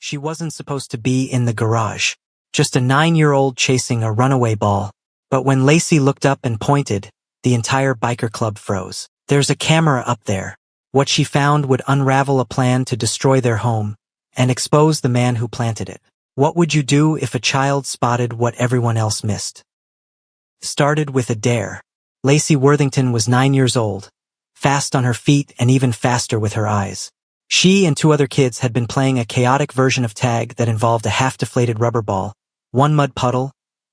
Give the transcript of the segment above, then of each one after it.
She wasn't supposed to be in the garage. Just a 9-year-old chasing a runaway ball. But when Lacey looked up and pointed, the entire biker club froze. There's a camera up there. What she found would unravel a plan to destroy their home and expose the man who planted it. What would you do if a child spotted what everyone else missed? Started with a dare. Lacey Worthington was 9 years old, fast on her feet and even faster with her eyes. She and 2 other kids had been playing a chaotic version of tag that involved a half-deflated rubber ball, 1 mud puddle,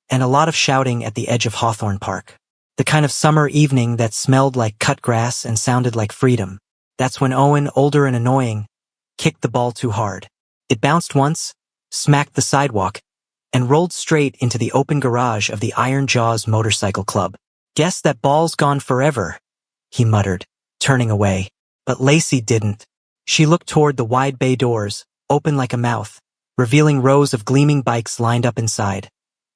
and a lot of shouting at the edge of Hawthorne Park. The kind of summer evening that smelled like cut grass and sounded like freedom. That's when Owen, older and annoying, kicked the ball too hard. It bounced once, smacked the sidewalk, and rolled straight into the open garage of the Iron Jaws Motorcycle Club. "Guess that ball's gone forever," he muttered, turning away. But Lacey didn't. She looked toward the wide bay doors, open like a mouth, revealing rows of gleaming bikes lined up inside.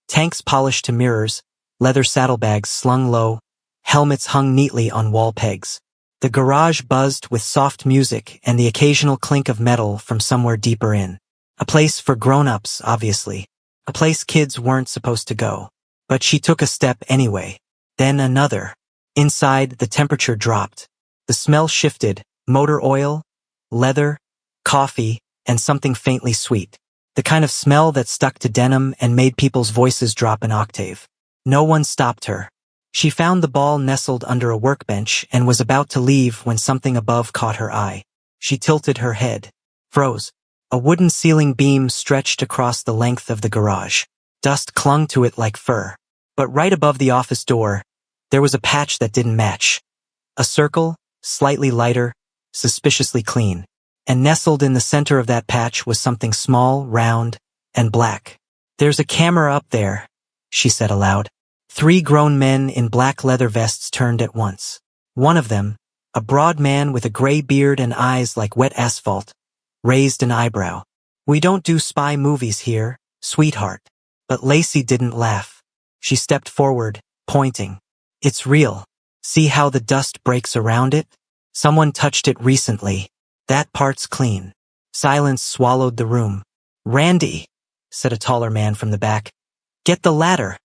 Tanks polished to mirrors, leather saddlebags slung low, helmets hung neatly on wall pegs. The garage buzzed with soft music and the occasional clink of metal from somewhere deeper in. A place for grown-ups, obviously. A place kids weren't supposed to go. But she took a step anyway. Then another. Inside, the temperature dropped. The smell shifted, motor oil, leather, coffee, and something faintly sweet. The kind of smell that stuck to denim and made people's voices drop an octave. No one stopped her. She found the ball nestled under a workbench and was about to leave when something above caught her eye. She tilted her head. Froze. A wooden ceiling beam stretched across the length of the garage. Dust clung to it like fur. But right above the office door, there was a patch that didn't match. A circle, slightly lighter, suspiciously clean. And nestled in the center of that patch was something small, round, and black. "There's a camera up there," she said aloud. 3 grown men in black leather vests turned at once. One of them, a broad man with a gray beard and eyes like wet asphalt, raised an eyebrow. "We don't do spy movies here, sweetheart." But Lacey didn't laugh. She stepped forward, pointing. "It's real. See how the dust breaks around it? Someone touched it recently. That part's clean." Silence swallowed the room. "Randy," said a taller man from the back. "Get the ladder."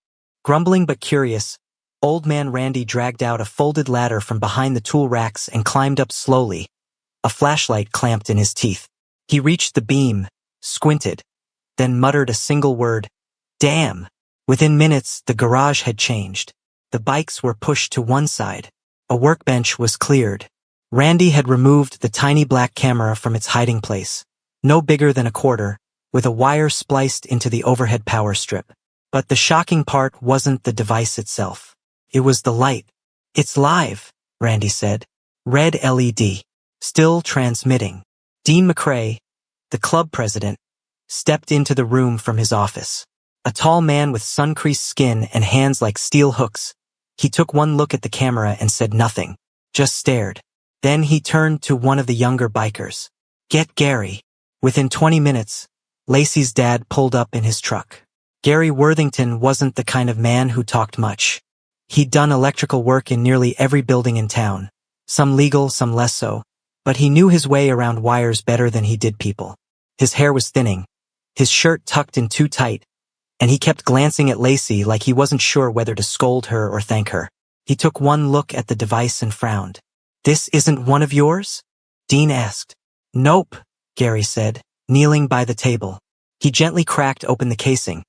Grumbling but curious, old man Randy dragged out a folded ladder from behind the tool racks and climbed up slowly, a flashlight clamped in his teeth. He reached the beam, squinted, then muttered a single word, "Damn." Within minutes, the garage had changed. The bikes were pushed to one side. A workbench was cleared. Randy had removed the tiny black camera from its hiding place, no bigger than a quarter, with a wire spliced into the overhead power strip. But the shocking part wasn't the device itself. It was the light. "It's live," Randy said. "Red LED. Still transmitting." Dean McCrae, the club president, stepped into the room from his office. A tall man with sun-creased skin and hands like steel hooks. He took one look at the camera and said nothing, just stared. Then he turned to one of the younger bikers. "Get Gary." Within 20 minutes, Lacey's dad pulled up in his truck. Gary Worthington wasn't the kind of man who talked much. He'd done electrical work in nearly every building in town, some legal, some less so, but he knew his way around wires better than he did people. His hair was thinning, his shirt tucked in too tight, and he kept glancing at Lacey like he wasn't sure whether to scold her or thank her. He took one look at the device and frowned. "This isn't one of yours?" Dean asked. "Nope," Gary said, kneeling by the table. He gently cracked open the casing,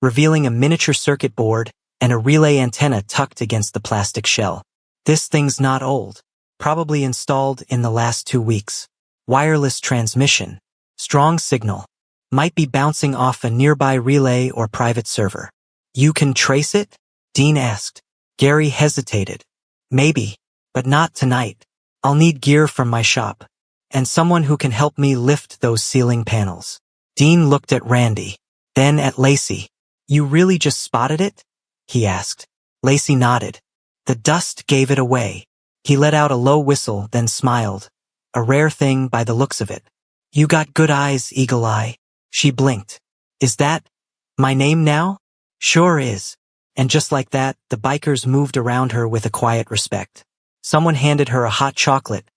revealing a miniature circuit board and a relay antenna tucked against the plastic shell. "This thing's not old. Probably installed in the last 2 weeks. Wireless transmission. Strong signal. Might be bouncing off a nearby relay or private server." "You can trace it?" Dean asked. Gary hesitated. "Maybe, but not tonight. I'll need gear from my shop, and someone who can help me lift those ceiling panels." Dean looked at Randy, then at Lacey. "You really just spotted it?" he asked. Lacey nodded. "The dust gave it away." He let out a low whistle, then smiled, a rare thing by the looks of it. "You got good eyes, Eagle Eye." She blinked. "Is that my name now?" "Sure is." And just like that, the bikers moved around her with a quiet respect. Someone handed her a hot chocolate,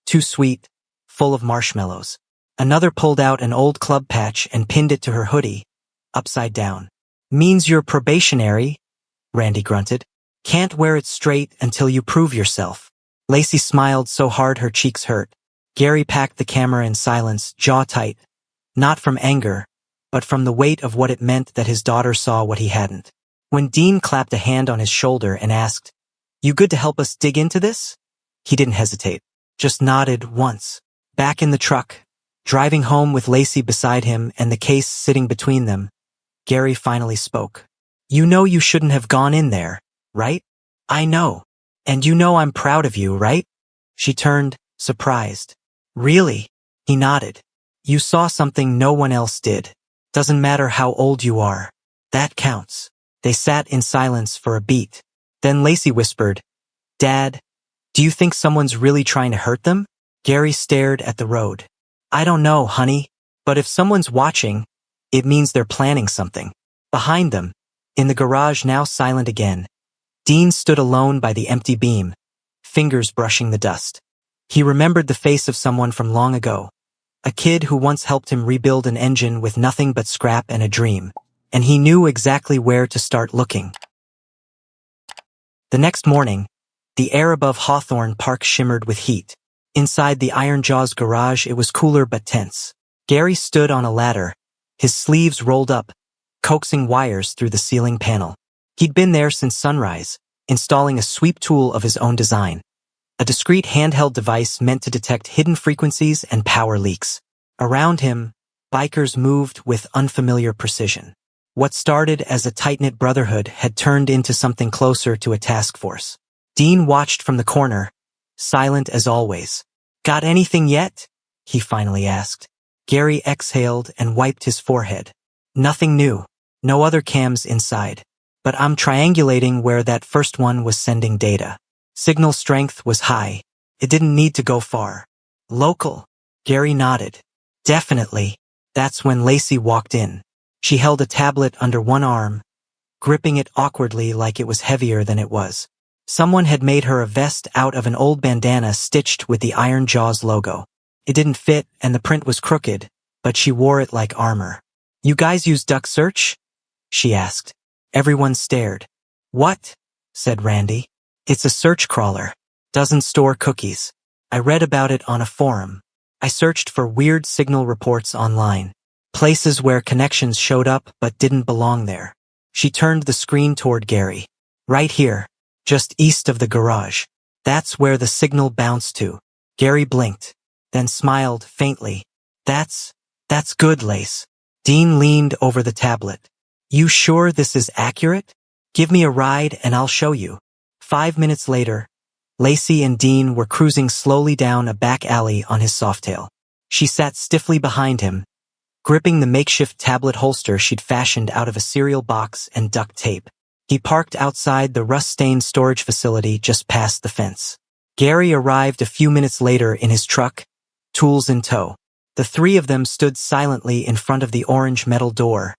too sweet, full of marshmallows. Another pulled out an old club patch and pinned it to her hoodie, upside down. Means you're probationary, Randy grunted. Can't wear it straight until you prove yourself. Lacey smiled so hard her cheeks hurt. Gary packed the camera in silence, jaw tight. Not from anger, but from the weight of what it meant that his daughter saw what he hadn't. When Dean clapped a hand on his shoulder and asked, "You good to help us dig into this?" He didn't hesitate, just nodded once. Back in the truck, driving home with Lacey beside him and the case sitting between them, Gary finally spoke. "You know you shouldn't have gone in there, right?" "I know. And you know I'm proud of you, right?" She turned, surprised. "Really?" He nodded. "You saw something no one else did. Doesn't matter how old you are. That counts." They sat in silence for a beat. Then Lacey whispered, "Dad, do you think someone's really trying to hurt them?" Gary stared at the road. "I don't know, honey. But if someone's watching, it means they're planning something." Behind them, in the garage now silent again, Dean stood alone by the empty beam, fingers brushing the dust. He remembered the face of someone from long ago, a kid who once helped him rebuild an engine with nothing but scrap and a dream, and he knew exactly where to start looking. The next morning, the air above Hawthorne Park shimmered with heat. Inside the Iron Jaws garage it was cooler but tense. Gary stood on a ladder, his sleeves rolled up, coaxing wires through the ceiling panel. He'd been there since sunrise, installing a sweep tool of his own design, a discreet handheld device meant to detect hidden frequencies and power leaks. Around him, bikers moved with unfamiliar precision. What started as a tight-knit brotherhood had turned into something closer to a task force. Dean watched from the corner, silent as always. "Got anything yet?" he finally asked. Gary exhaled and wiped his forehead. "Nothing new. No other cams inside. But I'm triangulating where that first one was sending data. Signal strength was high. It didn't need to go far." "Local?" Gary nodded. "Definitely." That's when Lacey walked in. She held a tablet under one arm, gripping it awkwardly like it was heavier than it was. Someone had made her a vest out of an old bandana stitched with the Iron Jaws logo. It didn't fit and the print was crooked, but she wore it like armor. "You guys use Duck Search?" she asked. Everyone stared. "What?" said Randy. "It's a search crawler. Doesn't store cookies. I read about it on a forum. I searched for weird signal reports online. Places where connections showed up but didn't belong there." She turned the screen toward Gary. "Right here, just east of the garage. That's where the signal bounced to." Gary blinked, then smiled faintly. That's good, Lace." Dean leaned over the tablet. "You sure this is accurate? Give me a ride and I'll show you." 5 minutes later, Lacey and Dean were cruising slowly down a back alley on his Softail. She sat stiffly behind him, gripping the makeshift tablet holster she'd fashioned out of a cereal box and duct tape. He parked outside the rust-stained storage facility just past the fence. Gary arrived a few minutes later in his truck, tools in tow. The three of them stood silently in front of the orange metal door,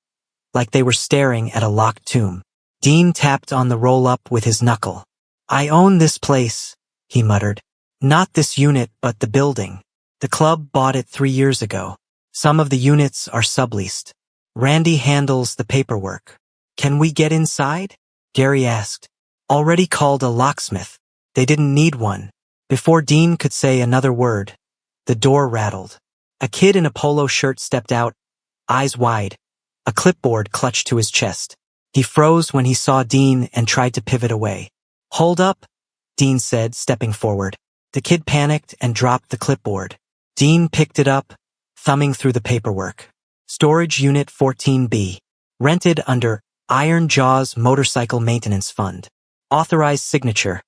like they were staring at a locked tomb. Dean tapped on the roll-up with his knuckle. "I own this place," he muttered. "Not this unit, but the building. The club bought it 3 years ago. Some of the units are subleased. Randy handles the paperwork." "Can we get inside?" Gary asked. "Already called a locksmith. They didn't need one." Before Dean could say another word, the door rattled. A kid in a polo shirt stepped out, eyes wide, a clipboard clutched to his chest. He froze when he saw Dean and tried to pivot away. "Hold up," Dean said, stepping forward. The kid panicked and dropped the clipboard. Dean picked it up, thumbing through the paperwork. Storage Unit 14B. Rented under Iron Jaws Motorcycle Maintenance Fund. Authorized signature.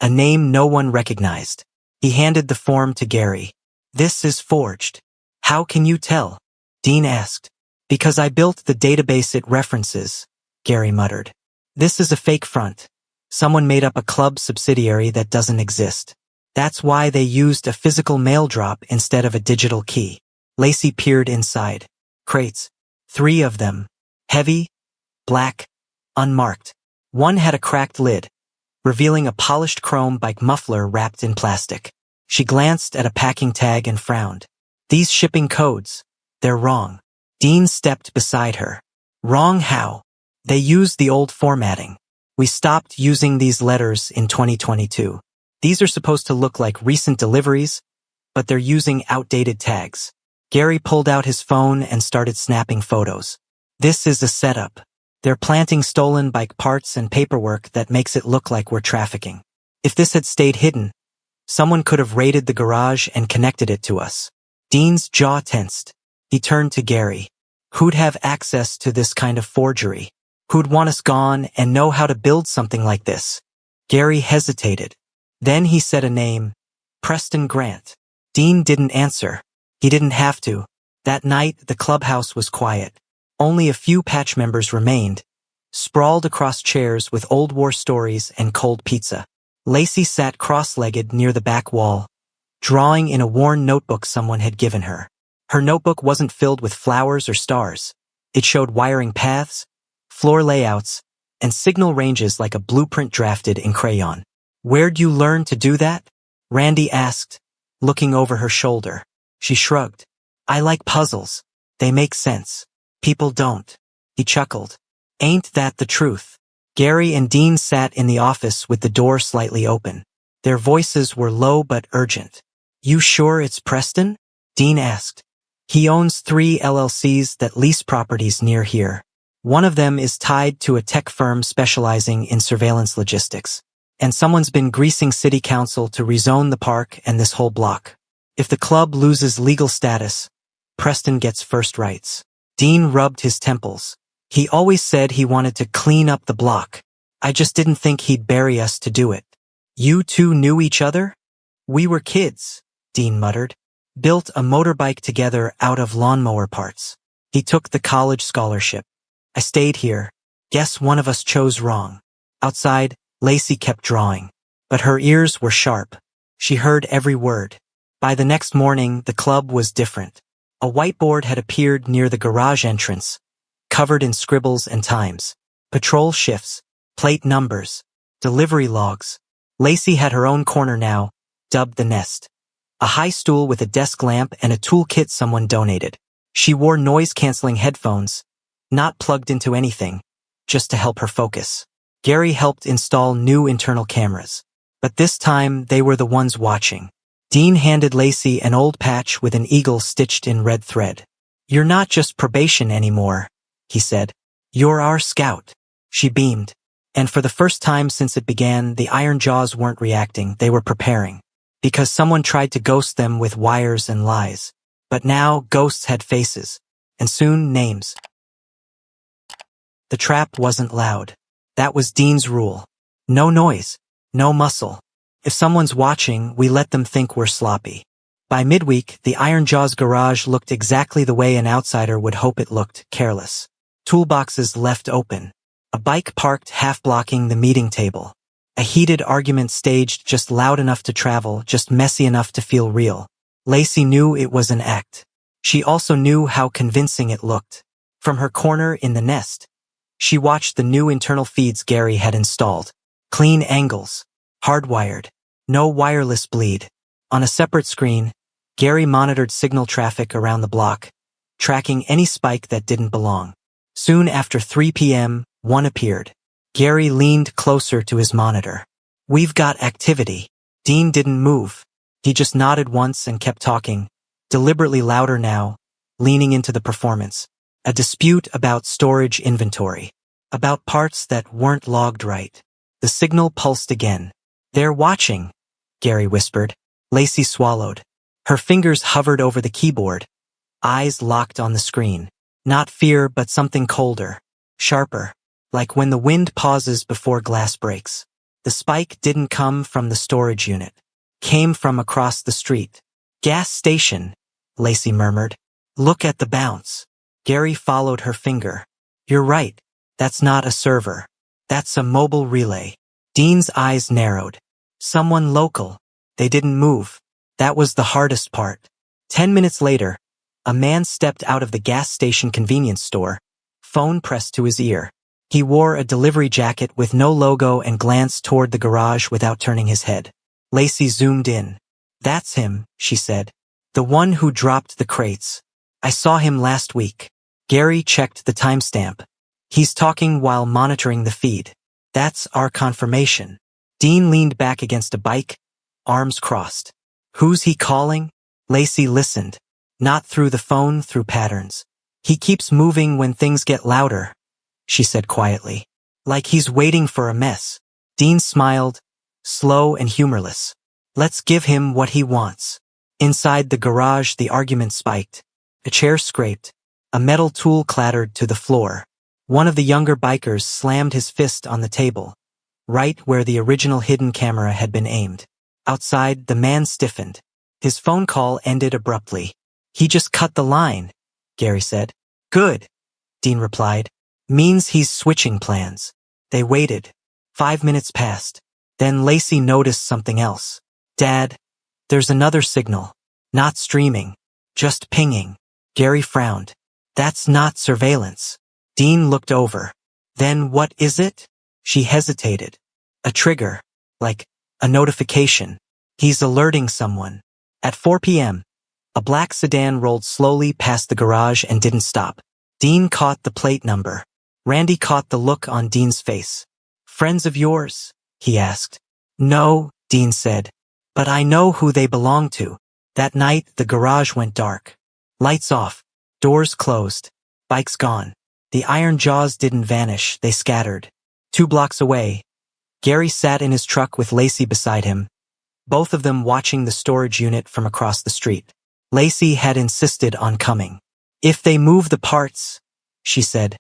A name no one recognized. He handed the form to Gary. "This is forged." "How can you tell?" Dean asked. "Because I built the database it references," Gary muttered. "This is a fake front. Someone made up a club subsidiary that doesn't exist. That's why they used a physical mail drop instead of a digital key." Lacey peered inside. Crates. 3 of them. Heavy, black, unmarked. One had a cracked lid, revealing a polished chrome bike muffler wrapped in plastic. She glanced at a packing tag and frowned. These shipping codes, they're wrong. Dean stepped beside her. Wrong how? They use the old formatting. We stopped using these letters in 2022. These are supposed to look like recent deliveries, but they're using outdated tags. Gary pulled out his phone and started snapping photos. This is a setup. They're planting stolen bike parts and paperwork that makes it look like we're trafficking. If this had stayed hidden, someone could have raided the garage and connected it to us. Dean's jaw tensed. He turned to Gary. Who'd have access to this kind of forgery? Who'd want us gone and know how to build something like this? Gary hesitated. Then he said a name, Preston Grant. Dean didn't answer. He didn't have to. That night, the clubhouse was quiet. Only a few patch members remained, sprawled across chairs with old war stories and cold pizza. Lacey sat cross-legged near the back wall, drawing in a worn notebook someone had given her. Her notebook wasn't filled with flowers or stars. It showed wiring paths, floor layouts, and signal ranges like a blueprint drafted in crayon. Where'd you learn to do that? Randy asked, looking over her shoulder. She shrugged. I like puzzles. They make sense. People don't. He chuckled. Ain't that the truth? Gary and Dean sat in the office with the door slightly open. Their voices were low but urgent. You sure it's Preston? Dean asked. He owns 3 LLCs that lease properties near here. One of them is tied to a tech firm specializing in surveillance logistics. And someone's been greasing city council to rezone the park and this whole block. If the club loses legal status, Preston gets first rights. Dean rubbed his temples. He always said he wanted to clean up the block. I just didn't think he'd bury us to do it. You two knew each other? We were kids, Dean muttered. Built a motorbike together out of lawnmower parts. He took the college scholarship. I stayed here. Guess one of us chose wrong. Outside, Lacey kept drawing. But her ears were sharp. She heard every word. By the next morning, the club was different. A whiteboard had appeared near the garage entrance, covered in scribbles and times. Patrol shifts, plate numbers, delivery logs. Lacey had her own corner now, dubbed the Nest. A high stool with a desk lamp and a toolkit someone donated. She wore noise-canceling headphones, not plugged into anything, just to help her focus. Gary helped install new internal cameras. But this time, they were the ones watching. Dean handed Lacey an old patch with an eagle stitched in red thread. You're not just probation anymore, he said. You're our scout. She beamed. And for the first time since it began, the iron jaws weren't reacting, they were preparing. Because someone tried to ghost them with wires and lies. But now, ghosts had faces. And soon, names. The trap wasn't loud. That was Dean's rule. No noise. No muscle. If someone's watching, we let them think we're sloppy. By midweek, the Iron Jaws garage looked exactly the way an outsider would hope it looked, careless. Toolboxes left open. A bike parked half-blocking the meeting table. A heated argument staged just loud enough to travel, just messy enough to feel real. Lacey knew it was an act. She also knew how convincing it looked. From her corner in the Nest, she watched the new internal feeds Gary had installed. Clean angles. Hardwired. No wireless bleed. On a separate screen, Gary monitored signal traffic around the block, tracking any spike that didn't belong. Soon after 3 p.m., one appeared. Gary leaned closer to his monitor. We've got activity. Dean didn't move. He just nodded once and kept talking, deliberately louder now, leaning into the performance. A dispute about storage inventory. About parts that weren't logged right. The signal pulsed again. They're watching, Gary whispered. Lacey swallowed. Her fingers hovered over the keyboard, eyes locked on the screen. Not fear, but something colder, sharper, like when the wind pauses before glass breaks. The spike didn't come from the storage unit. Came from across the street. Gas station, Lacey murmured. Look at the bounce. Gary followed her finger. You're right. That's not a server. That's a mobile relay. Dean's eyes narrowed. Someone local. They didn't move. That was the hardest part. 10 minutes later, a man stepped out of the gas station convenience store, phone pressed to his ear. He wore a delivery jacket with no logo and glanced toward the garage without turning his head. Lacey zoomed in. That's him, she said. The one who dropped the crates. I saw him last week. Gary checked the timestamp. He's talking while monitoring the feed. That's our confirmation. Dean leaned back against a bike, arms crossed. Who's he calling? Lacey listened. Not through the phone, through patterns. He keeps moving when things get louder, she said quietly. Like he's waiting for a mess. Dean smiled, slow and humorless. Let's give him what he wants. Inside the garage, the argument spiked. A chair scraped. A metal tool clattered to the floor. One of the younger bikers slammed his fist on the table, right where the original hidden camera had been aimed. Outside, the man stiffened. His phone call ended abruptly. He just cut the line, Gary said. Good, Dean replied. Means he's switching plans. They waited. 5 minutes passed. Then Lacey noticed something else. Dad, there's another signal. Not streaming. Just pinging. Gary frowned. That's not surveillance. Dean looked over. Then what is it? She hesitated. A trigger. Like a notification. He's alerting someone. At 4 p.m., a black sedan rolled slowly past the garage and didn't stop. Dean caught the plate number. Randy caught the look on Dean's face. Friends of yours? He asked. No, Dean said. But I know who they belong to. That night, the garage went dark. Lights off. Doors closed. Bikes gone. The iron jaws didn't vanish, they scattered. 2 blocks away, Gary sat in his truck with Lacey beside him, both of them watching the storage unit from across the street. Lacey had insisted on coming. If they move the parts, she said,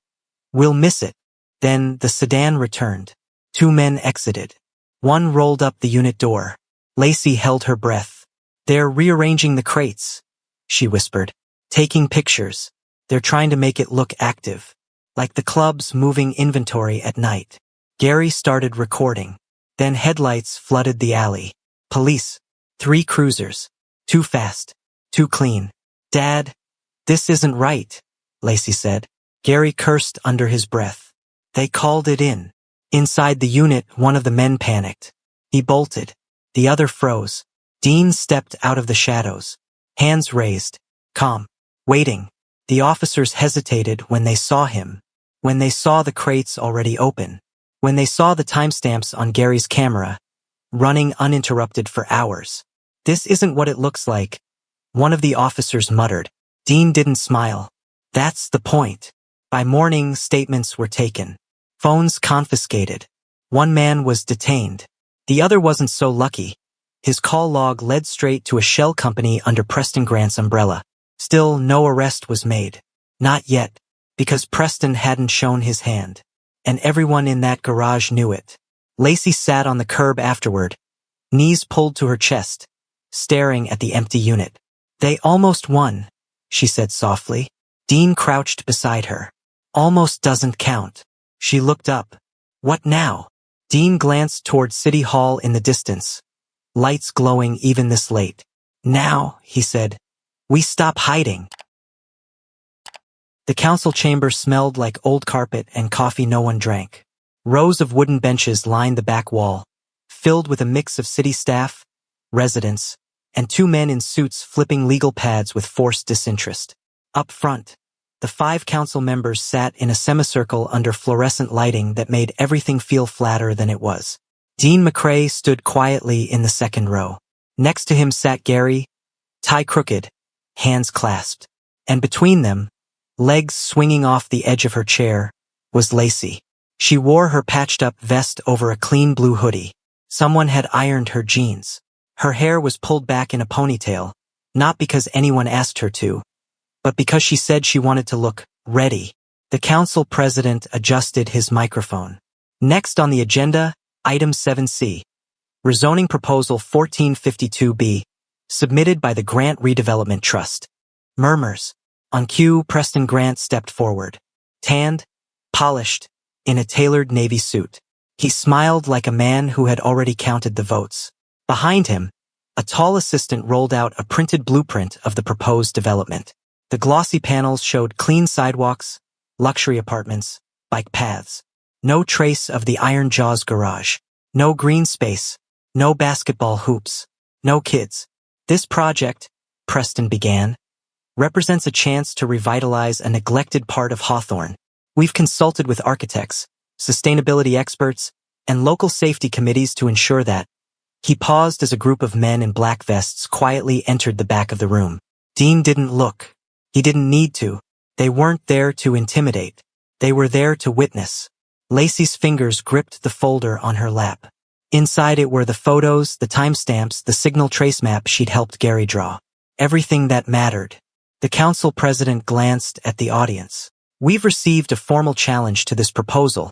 we'll miss it. Then the sedan returned. 2 men exited. One rolled up the unit door. Lacey held her breath. They're rearranging the crates, she whispered. Taking pictures. They're trying to make it look active. Like the club's moving inventory at night. Gary started recording. Then headlights flooded the alley. Police. 3 cruisers. Too fast. Too clean. Dad, this isn't right, Lacey said. Gary cursed under his breath. They called it in. Inside the unit, one of the men panicked. He bolted. The other froze. Dean stepped out of the shadows. Hands raised. Calm. Waiting. The officers hesitated when they saw him. When they saw the crates already open. When they saw the timestamps on Gary's camera, running uninterrupted for hours. This isn't what it looks like, one of the officers muttered. Dean didn't smile. That's the point. By morning, statements were taken. Phones confiscated. One man was detained. The other wasn't so lucky. His call log led straight to a shell company under Preston Grant's umbrella. Still, no arrest was made. Not yet, because Preston hadn't shown his hand. And everyone in that garage knew it. Lacey sat on the curb afterward, knees pulled to her chest, staring at the empty unit. They almost won, she said softly. Dean crouched beside her. Almost doesn't count. She looked up. What now? Dean glanced toward City Hall in the distance. Lights glowing even this late. Now, he said, we stop hiding. The council chamber smelled like old carpet and coffee no one drank. Rows of wooden benches lined the back wall, filled with a mix of city staff, residents, and 2 men in suits flipping legal pads with forced disinterest. Up front, the 5 council members sat in a semicircle under fluorescent lighting that made everything feel flatter than it was. Dean McCrae stood quietly in the second row. Next to him sat Gary, tie crooked, hands clasped. And between them, legs swinging off the edge of her chair, was Lacey. She wore her patched-up vest over a clean blue hoodie. Someone had ironed her jeans. Her hair was pulled back in a ponytail, not because anyone asked her to, but because she said she wanted to look ready. The council president adjusted his microphone. Next on the agenda, Item 7C. Rezoning Proposal 1452B, submitted by the Grant Redevelopment Trust. Murmurs. On cue, Preston Grant stepped forward. Tanned, polished, in a tailored navy suit. He smiled like a man who had already counted the votes. Behind him, a tall assistant rolled out a printed blueprint of the proposed development. The glossy panels showed clean sidewalks, luxury apartments, bike paths. No trace of the Iron Jaws garage. No green space. No basketball hoops. No kids. This project, Preston began, represents a chance to revitalize a neglected part of Hawthorne. We've consulted with architects, sustainability experts, and local safety committees to ensure that. He paused as a group of men in black vests quietly entered the back of the room. Dean didn't look. He didn't need to. They weren't there to intimidate. They were there to witness. Lacey's fingers gripped the folder on her lap. Inside it were the photos, the timestamps, the signal trace map she'd helped Gary draw. Everything that mattered. The council president glanced at the audience. We've received a formal challenge to this proposal,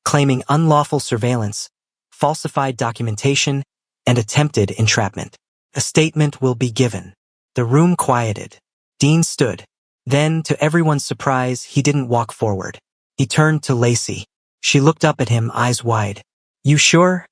claiming unlawful surveillance, falsified documentation, and attempted entrapment. A statement will be given. The room quieted. Dean stood. Then, to everyone's surprise, he didn't walk forward. He turned to Lacey. She looked up at him, eyes wide. "You sure?"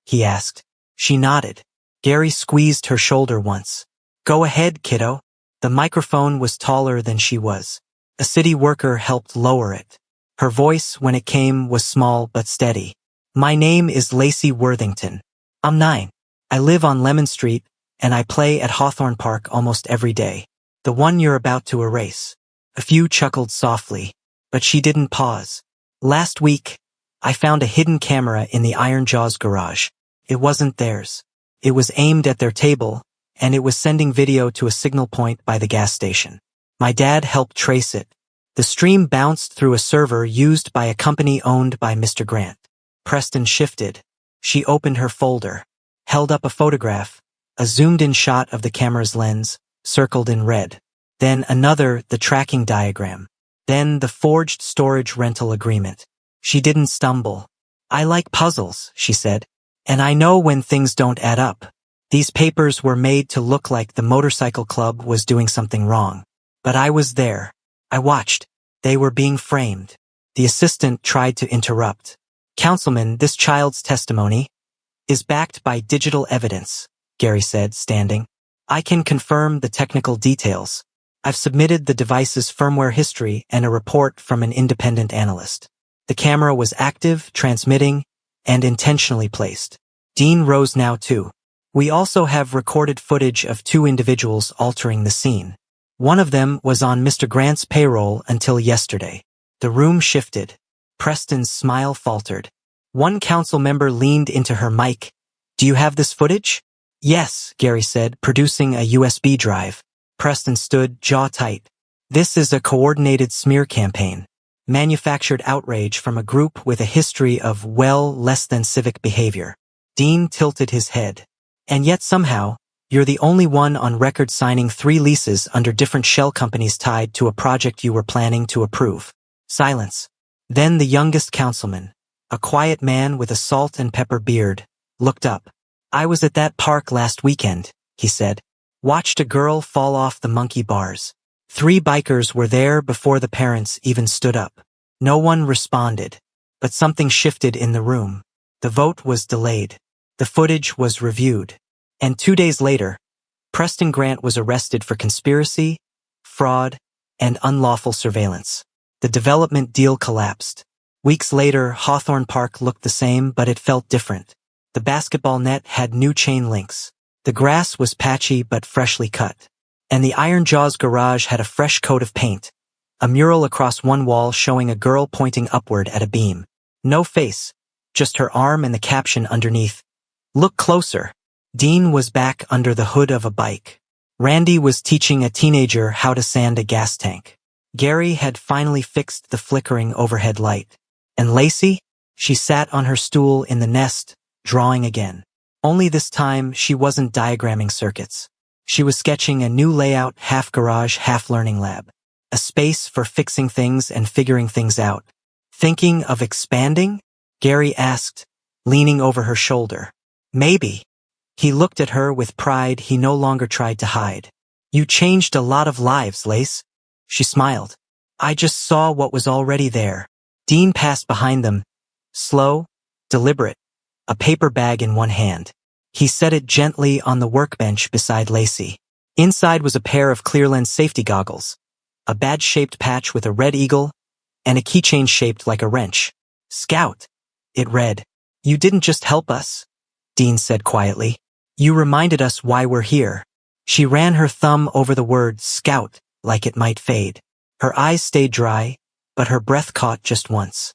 he asked. She nodded. Gary squeezed her shoulder once. "Go ahead, kiddo." The microphone was taller than she was. A city worker helped lower it. Her voice, when it came, was small but steady. "My name is Lacey Worthington. I'm 9. I live on Lemon Street, and I play at Hawthorne Park almost every day. The one you're about to erase." A few chuckled softly, but she didn't pause. "Last week, I found a hidden camera in the Iron Jaws garage. It wasn't theirs. It was aimed at their table, and it was sending video to a signal point by the gas station. My dad helped trace it. The stream bounced through a server used by a company owned by Mr. Grant." Preston shifted. She opened her folder, held up a photograph, a zoomed-in shot of the camera's lens, circled in red. Then another, the tracking diagram. Then the forged storage rental agreement. She didn't stumble. "I like puzzles," she said, "and I know when things don't add up. These papers were made to look like the motorcycle club was doing something wrong. But I was there. I watched. They were being framed." The assistant tried to interrupt. "Councilman, this child's testimony is backed by digital evidence," Gary said, standing. "I can confirm the technical details. I've submitted the device's firmware history and a report from an independent analyst. The camera was active, transmitting, and intentionally placed." Dean rose now too. "We also have recorded footage of 2 individuals altering the scene. One of them was on Mr. Grant's payroll until yesterday." The room shifted. Preston's smile faltered. One council member leaned into her mic. "Do you have this footage?" "Yes," Gary said, producing a USB drive. Preston stood, jaw tight. "This is a coordinated smear campaign. Manufactured outrage from a group with a history of, well, less than civic behavior." Dean tilted his head. "And yet somehow, you're the only one on record signing 3 leases under different shell companies tied to a project you were planning to approve." Silence. Then the youngest councilman, a quiet man with a salt and pepper beard, looked up. "I was at that park last weekend," he said. "Watched a girl fall off the monkey bars. 3 bikers were there before the parents even stood up. No one responded, but something shifted in the room. The vote was delayed. The footage was reviewed. And 2 days later, Preston Grant was arrested for conspiracy, fraud, and unlawful surveillance. The development deal collapsed. Weeks later, Hawthorne Park looked the same, but it felt different. The basketball net had new chain links. The grass was patchy but freshly cut. And the Iron Jaws garage had a fresh coat of paint. A mural across one wall showing a girl pointing upward at a beam. No face, just her arm and the caption underneath. "Look closer." Dean was back under the hood of a bike. Randy was teaching a teenager how to sand a gas tank. Gary had finally fixed the flickering overhead light. And Lacey? She sat on her stool in the nest, drawing again. Only this time she wasn't diagramming circuits. She was sketching a new layout, half garage, half learning lab. A space for fixing things and figuring things out. "Thinking of expanding?" Gary asked, leaning over her shoulder. "Maybe." He looked at her with pride he no longer tried to hide. "You changed a lot of lives, Lace." She smiled. "I just saw what was already there." Dean passed behind them, slow, deliberate, a paper bag in one hand. He set it gently on the workbench beside Lacey. Inside was a pair of clear lens safety goggles, a badge-shaped patch with a red eagle, and a keychain shaped like a wrench. "Scout," it read. "You didn't just help us," Dean said quietly. "You reminded us why we're here." She ran her thumb over the word scout like it might fade. Her eyes stayed dry, but her breath caught just once.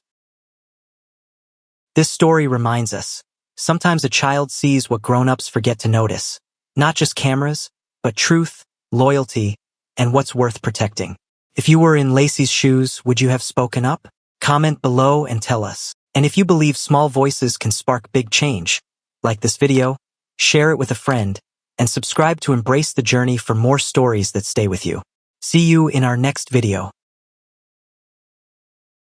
This story reminds us, sometimes a child sees what grown-ups forget to notice. Not just cameras, but truth, loyalty, and what's worth protecting. If you were in Lacey's shoes, would you have spoken up? Comment below and tell us. And if you believe small voices can spark big change, like this video, share it with a friend, and subscribe to embrace the journey for more stories that stay with you. See you in our next video.